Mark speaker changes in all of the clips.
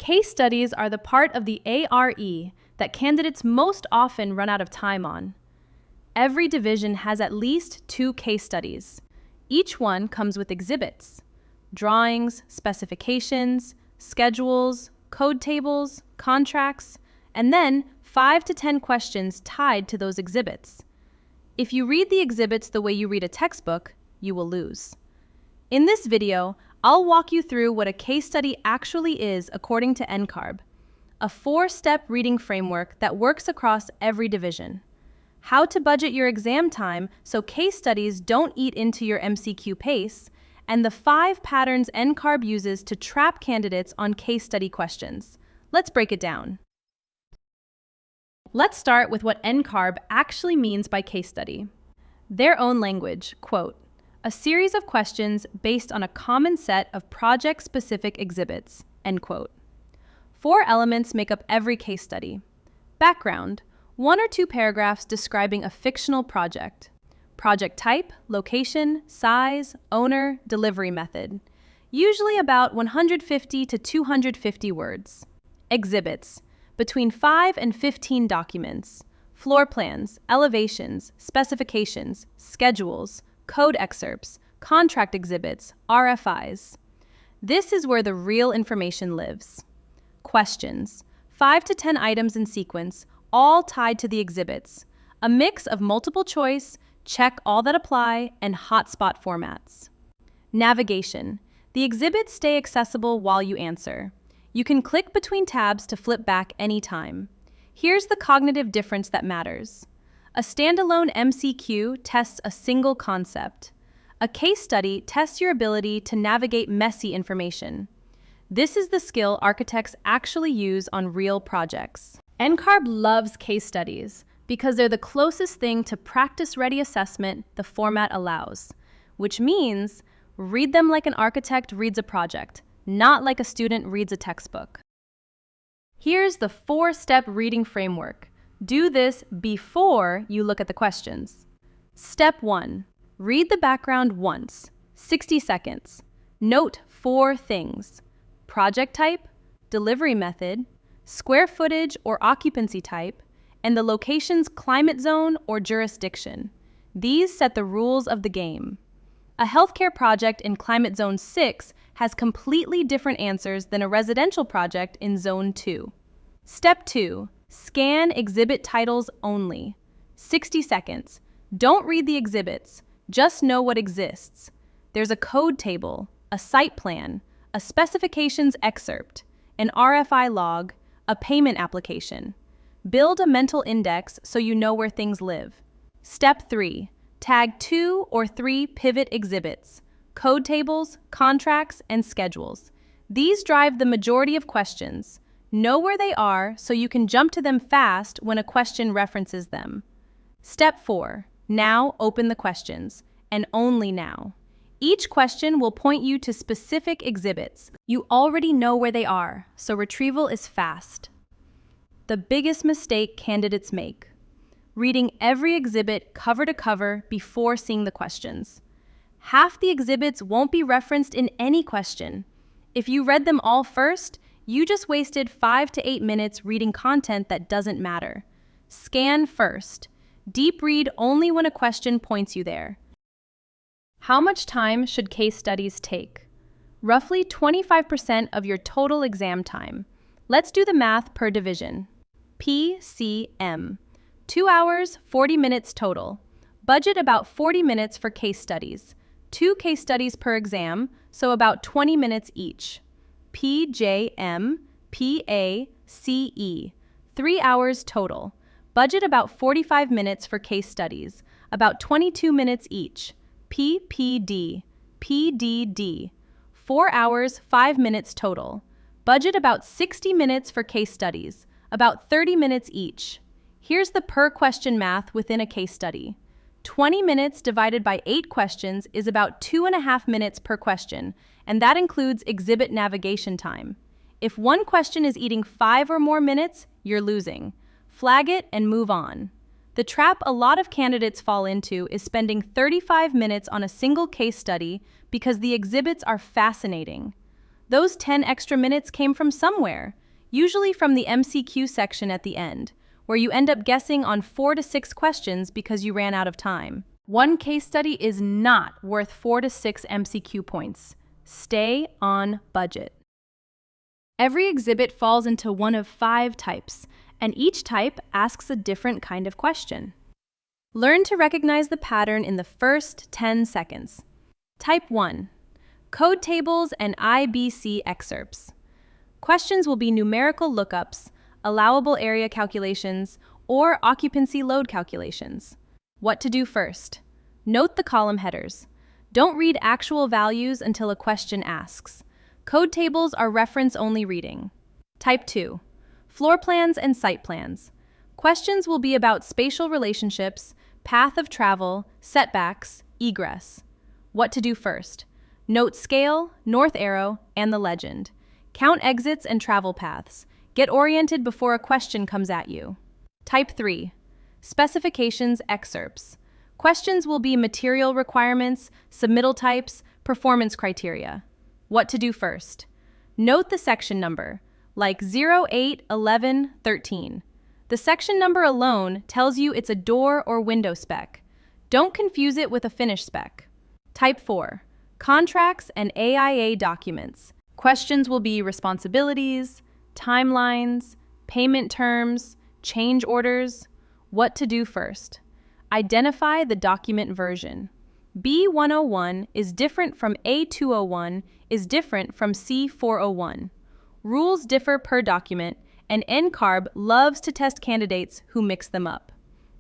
Speaker 1: Case studies are the part of the ARE that candidates most often run out of time on. Every division has at least 2 case studies. Each one comes with exhibits, drawings, specifications, schedules, code tables, contracts, and then 5 to 10 questions tied to those exhibits. If you read the exhibits the way you read a textbook, you will lose. In this video, I'll walk you through what a case study actually is according to NCARB, a 4-step reading framework that works across every division. How to budget your exam time so case studies don't eat into your MCQ pace, and the 5 patterns NCARB uses to trap candidates on case study questions. Let's break it down. Let's start with what NCARB actually means by case study. Their own language, quote, "A series of questions based on a common set of project-specific exhibits," end quote. 4 elements make up every case study. Background, 1 or 2 paragraphs describing a fictional project. Project type, location, size, owner, delivery method. Usually about 150 to 250 words. Exhibits, between 5 and 15 documents. Floor plans, elevations, specifications, schedules, code excerpts, contract exhibits, RFIs. This is where the real information lives. Questions, 5 to 10 items in sequence, all tied to the exhibits. A mix of multiple choice, check all that apply, and hotspot formats. Navigation, the exhibits stay accessible while you answer. You can click between tabs to flip back anytime. Here's the cognitive difference that matters. A standalone MCQ tests a single concept. A case study tests your ability to navigate messy information. This is the skill architects actually use on real projects. NCARB loves case studies because they're the closest thing to practice-ready assessment the format allows, which means read them like an architect reads a project, not like a student reads a textbook. Here's the 4-step reading framework. Do this before you look at the questions. Step 1. Read the background once, 60 seconds. Note 4 things: project type, delivery method, square footage or occupancy type, and the location's climate zone or jurisdiction. These set the rules of the game. A healthcare project in climate zone 6 has completely different answers than a residential project in zone 2. Step 2. Scan exhibit titles only. 60 seconds. Don't read the exhibits, just know what exists. There's a code table, a site plan, a specifications excerpt, an RFI log, a payment application. Build a mental index so you know where things live. Step 3. Tag 2 or 3 pivot exhibits, code tables, contracts, and schedules. These drive the majority of questions. Know where they are so you can jump to them fast when a question references them. Step 4. Now open the questions, and only now. Each question will point you to specific exhibits. You already know where they are, so retrieval is fast. The biggest mistake candidates make: reading every exhibit cover to cover before seeing the questions. Half the exhibits won't be referenced in any question. If you read them all first, you just wasted 5 to 8 minutes reading content that doesn't matter. Scan first. Deep read only when a question points you there. How much time should case studies take? Roughly 25% of your total exam time. Let's do the math per division. PCM. 2 hours, 40 minutes total. Budget about 40 minutes for case studies. 2 case studies per exam, so about 20 minutes each. PJM, PACE. 3 hours total. Budget about 45 minutes for case studies, about 22 minutes each. PPD, PDD. 4 hours, 5 minutes total. Budget about 60 minutes for case studies, about 30 minutes each. Here's the per question math within a case study. 20 minutes divided by 8 questions is about 2.5 minutes per question, and that includes exhibit navigation time. If one question is eating 5 or more minutes, you're losing. Flag it and move on. The trap a lot of candidates fall into is spending 35 minutes on a single case study because the exhibits are fascinating. Those 10 extra minutes came from somewhere, usually from the MCQ section at the end, where you end up guessing on 4 to 6 questions because you ran out of time. One case study is not worth 4 to 6 MCQ points. Stay on budget. Every exhibit falls into one of 5 types, and each type asks a different kind of question. Learn to recognize the pattern in the first 10 seconds. Type 1. Code tables and IBC excerpts. Questions will be numerical lookups, allowable area calculations, or occupancy load calculations. What to do first? Note the column headers. Don't read actual values until a question asks. Code tables are reference-only reading. Type 2. Floor plans and site plans. Questions will be about spatial relationships, path of travel, setbacks, egress. What to do first? Note scale, north arrow, and the legend. Count exits and travel paths. Get oriented before a question comes at you. Type 3. Specifications excerpts. Questions will be material requirements, submittal types, performance criteria. What to do first? Note the section number, like 0, 8, 11, 13. The section number alone tells you it's a door or window spec. Don't confuse it with a finish spec. Type 4. Contracts and AIA documents. Questions will be responsibilities, timelines, payment terms, change orders. What to do first? Identify the document version. B101 is different from A201 is different from C401. Rules differ per document, and NCARB loves to test candidates who mix them up.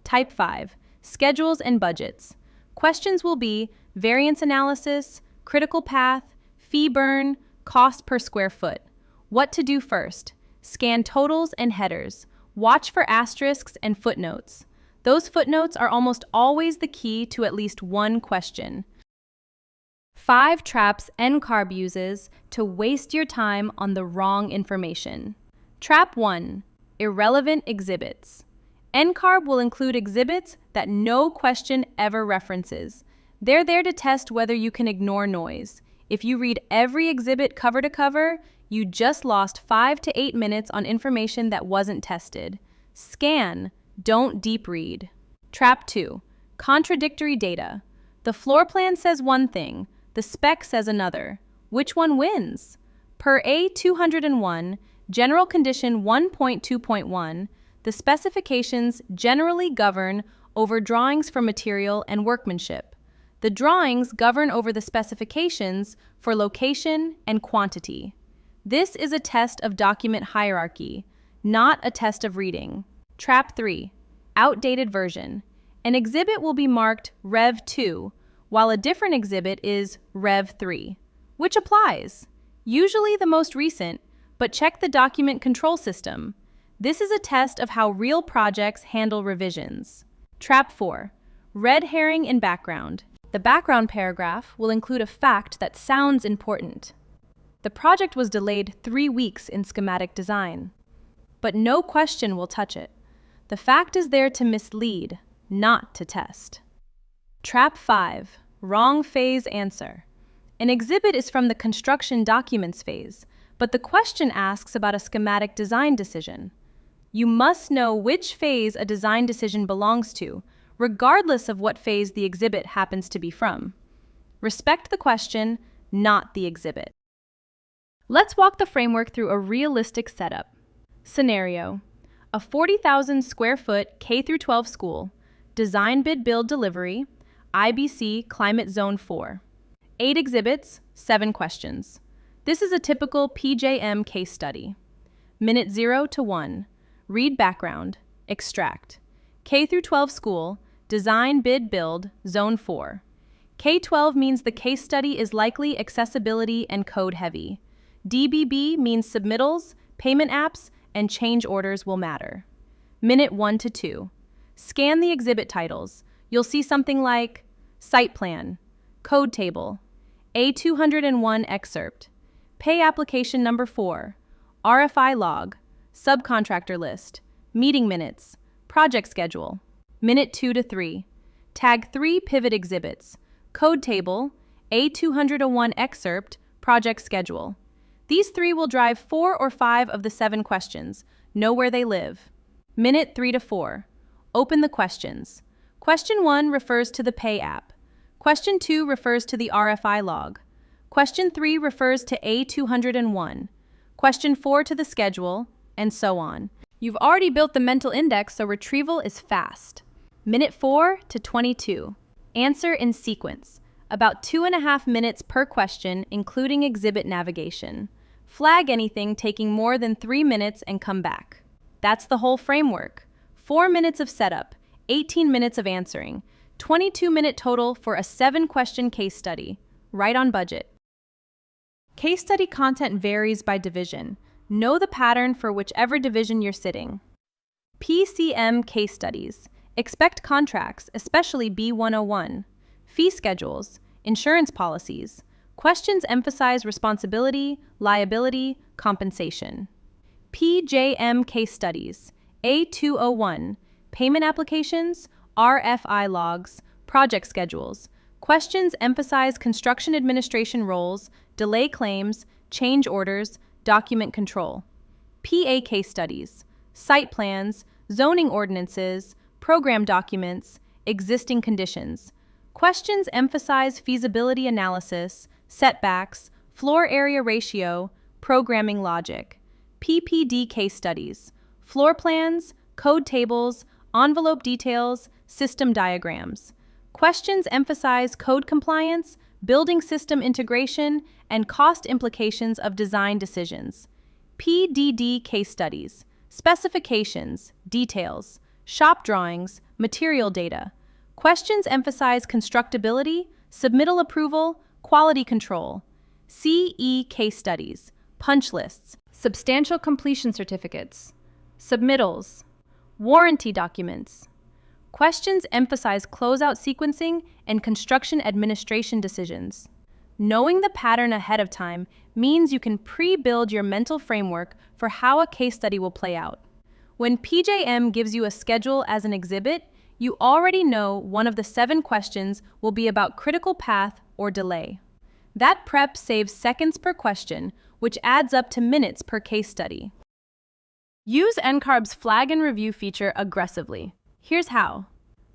Speaker 1: Type 5. Schedules and budgets. Questions will be variance analysis, critical path, fee burn, cost per square foot. What to do first? Scan totals and headers. Watch for asterisks and footnotes. Those footnotes are almost always the key to at least one question. 5 traps NCARB uses to waste your time on the wrong information. Trap 1. Irrelevant exhibits. NCARB will include exhibits that no question ever references. They're there to test whether you can ignore noise. If you read every exhibit cover to cover, you just lost 5 to 8 minutes on information that wasn't tested. Scan, don't deep read. Trap 2. Contradictory data. The floor plan says one thing, the spec says another. Which one wins? Per A201, General Condition 1.2.1, the specifications generally govern over drawings for material and workmanship. The drawings govern over the specifications for location and quantity. This is a test of document hierarchy, not a test of reading. Trap 3. Outdated version. An exhibit will be marked Rev 2, while a different exhibit is Rev 3. Which applies? Usually the most recent, but check the document control system. This is a test of how real projects handle revisions. Trap 4. Red herring in background. The background paragraph will include a fact that sounds important. The project was delayed 3 weeks in schematic design. But no question will touch it. The fact is there to mislead, not to test. Trap 5. Wrong phase answer. An exhibit is from the construction documents phase, but the question asks about a schematic design decision. You must know which phase a design decision belongs to, regardless of what phase the exhibit happens to be from. Respect the question, not the exhibit. Let's walk the framework through a realistic setup. Scenario: a 40,000 square foot K-12 school, design bid build delivery, IBC Climate Zone 4. 8 exhibits, 7 questions. This is a typical PJM case study. Minute 0 to 1. Read background. Extract. K-12 school, design bid build, Zone 4. K-12 means the case study is likely accessibility and code heavy. DBB means submittals, payment apps, and change orders will matter. Minute 1 to 2. Scan the exhibit titles. You'll see something like Site Plan, Code Table, A201 Excerpt, Pay Application Number 4, RFI Log, Subcontractor List, Meeting Minutes, Project Schedule. Minute 2 to 3. Tag 3 pivot exhibits, Code Table, A201 Excerpt, Project Schedule. These 3 will drive 4 or 5 of the 7 questions. Know where they live. Minute 3 to 4. Open the questions. Question 1 refers to the Pay app. Question 2 refers to the RFI log. Question 3 refers to A201. Question 4 to the schedule, and so on. You've already built the mental index, so retrieval is fast. Minute 4 to 22. Answer in sequence. About 2.5 minutes per question, including exhibit navigation. Flag anything taking more than 3 minutes and come back. That's the whole framework. 4 minutes of setup, 18 minutes of answering, 22-minute total for a 7-question case study. Right on budget. Case study content varies by division. Know the pattern for whichever division you're sitting. PCM case studies. Expect contracts, especially B101. Fee schedules, insurance policies. Questions emphasize responsibility, liability, compensation. PJM case studies. A201. Payment applications, RFI logs, project schedules. Questions emphasize construction administration roles, delay claims, change orders, document control. PA case studies. Site plans, zoning ordinances, program documents, existing conditions. Questions emphasize feasibility analysis, setbacks, floor area ratio, programming logic. PPD case studies. Floor plans, code tables, envelope details, system diagrams. Questions emphasize code compliance, building system integration, and cost implications of design decisions. PDD case studies. Specifications, details, shop drawings, material data. Questions emphasize constructability, submittal approval, quality control. CE case studies. Punch lists, substantial completion certificates, submittals, warranty documents. Questions emphasize closeout sequencing and construction administration decisions. Knowing the pattern ahead of time means you can pre-build your mental framework for how a case study will play out. When PJM gives you a schedule as an exhibit, you already know one of the 7 questions will be about critical path or delay. That prep saves seconds per question, which adds up to minutes per case study. Use NCARB's flag and review feature aggressively. Here's how.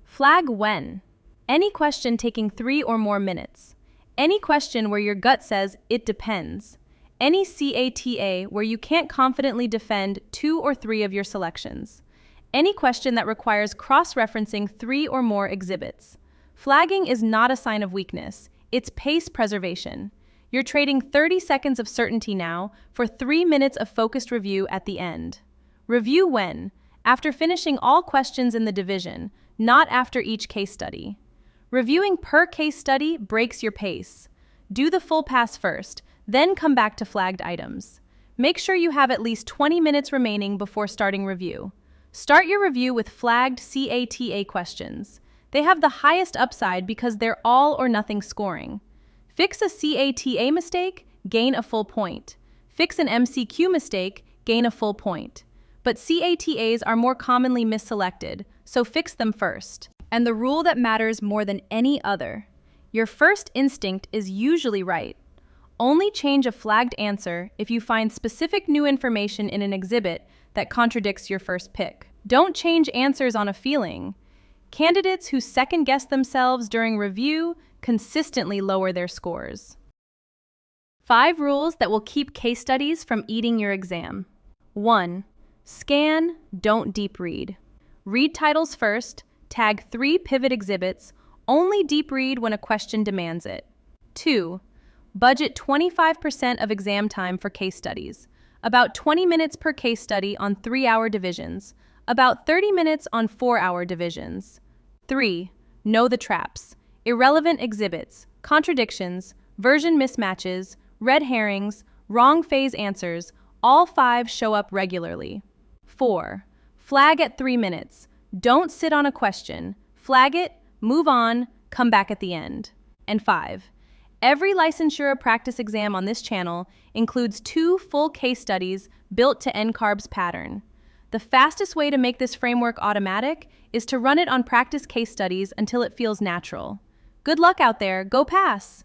Speaker 1: Flag when. Any question taking 3 or more minutes. Any question where your gut says, it depends. Any CATA where you can't confidently defend 2 or 3 of your selections. Any question that requires cross-referencing 3 or more exhibits. Flagging is not a sign of weakness, it's pace preservation. You're trading 30 seconds of certainty now for 3 minutes of focused review at the end. Review when? After finishing all questions in the division, not after each case study. Reviewing per case study breaks your pace. Do the full pass first, then come back to flagged items. Make sure you have at least 20 minutes remaining before starting review. Start your review with flagged CATA questions. They have the highest upside because they're all or nothing scoring. Fix a CATA mistake, gain a full point. Fix an MCQ mistake, gain a full point. But CATAs are more commonly misselected, so fix them first. And the rule that matters more than any other: your first instinct is usually right. Only change a flagged answer if you find specific new information in an exhibit that contradicts your first pick. Don't change answers on a feeling. Candidates who second-guess themselves during review consistently lower their scores. 5 rules that will keep case studies from eating your exam. 1. Scan, don't deep read. Read titles first, tag 3 pivot exhibits, only deep read when a question demands it. 2. Budget 25% of exam time for case studies. About 20 minutes per case study on 3-hour divisions. About 30 minutes on 4-hour divisions. 3. Know the traps. Irrelevant exhibits, contradictions, version mismatches, red herrings, wrong phase answers, all 5 show up regularly. 4. Flag at 3 minutes. Don't sit on a question. Flag it, move on, come back at the end. And 5. Every Licensura practice exam on this channel includes 2 full case studies built to NCARB's pattern. The fastest way to make this framework automatic is to run it on practice case studies until it feels natural. Good luck out there, go pass!